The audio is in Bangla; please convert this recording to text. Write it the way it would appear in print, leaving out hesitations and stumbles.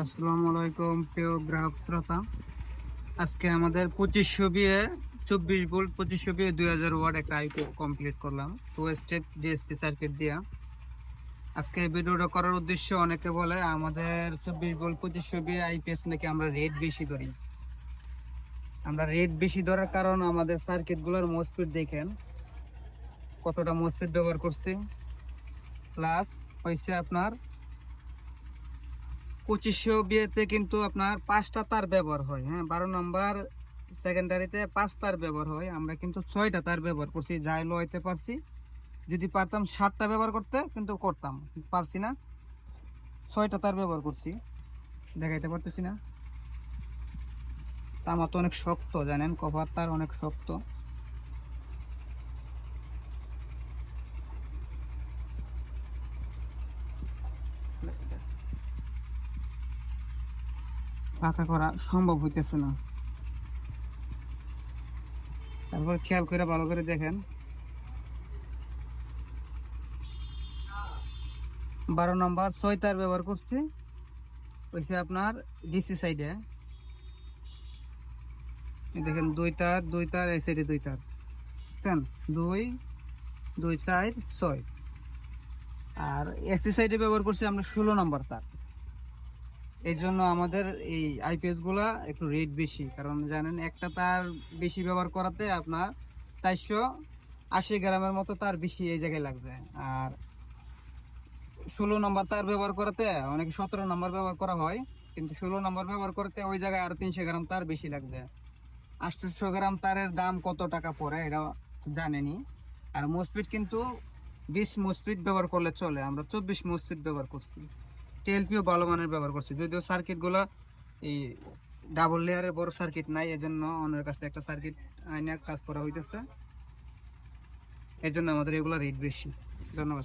আসসালামু আলাইকুম প্রিয় গ্রাহক শ্রোতা। আজকে আমাদের 2500 বিয়ে 24 ভোল্ট 2500 বিয়ে 2000 ওয়াট একটা আইপি কমপ্লিট করলাম 2 স্টেপ ডিএসপি সার্কিট দিয়া। আজকে এই ভিডিওটা করার উদ্দেশ্য, অনেকে বলে আমাদের 24 ভোল্ট 2500 বিয়ে আইপিএস নাকি আমরা রেট বেশি ধরি। আমরা রেট বেশি ধরার কারণ আমাদের সার্কিটগুলোর মোসফেট দেখেন কতটা মোসফেট ব্যবহার করছি, প্লাস হয়েছে আপনার 2500 বিয়েতে কিন্তু আপনার 5টা তার ব্যবহার হয়। হ্যাঁ, 12 নম্বর সেকেন্ডারিতে 5 তার ব্যবহার হয়, আমরা কিন্তু 6টা তার ব্যবহার করছি। যাই লইতে পারছি, যদি পারতাম 7টা ব্যবহার করতে কিন্তু করতাম, পারছি না, 6টা তার ব্যবহার করছি, দেখাইতে পারতেছি না। তা আমার তো অনেক শক্ত, জানেন কভার তার অনেক শক্ত। ফাঁকা করা সম্ভব হইতেছে না। তারপর খেয়াল করে ভালো করে দেখেন, 12 নম্বর 6 তার ব্যবহার করছি, হয়েছে আপনার ডিসি সাইডে। দেখেন 2 তার এই সাইডে 2 তার, বুঝছেন, 2 2 4 6। আর এসি সাইডে ব্যবহার করছি আমরা 16 নম্বর তার। এই জন্য আমাদের এই আইপিএস গুলা একটু রেট বেশি, কারণ জানেন একটা তার বেশি ব্যবহার করাতে আপনার 480 গ্রামের মতো তার বেশি এই জায়গায় লাগছে। আর 16 নম্বর তার ব্যবহার করাতে, অনেকে 17 নম্বর ব্যবহার করা হয়, কিন্তু 16 নম্বর ব্যবহার করতে ওই জায়গায় আরো 300 গ্রাম তার বেশি লাগছে। 800 গ্রাম তারের দাম কত টাকা পড়ে এটা জানেনি। আর মোসফিট কিন্তু 20 মোসফিট ব্যবহার করলে চলে, আমরা 24 মোসফিট ব্যবহার করছি। টিএলপিও ভালো মানের ব্যবহার করছি, যদিও সার্কিট গুলা এই ডাবল লেয়ারের বড় সার্কিট নাই, এজন্য অন্যের কাছে একটা সার্কিট আইনে কাজ করা হইতেছে, এই জন্য আমাদের এগুলো রেট বেশি। ধন্যবাদ।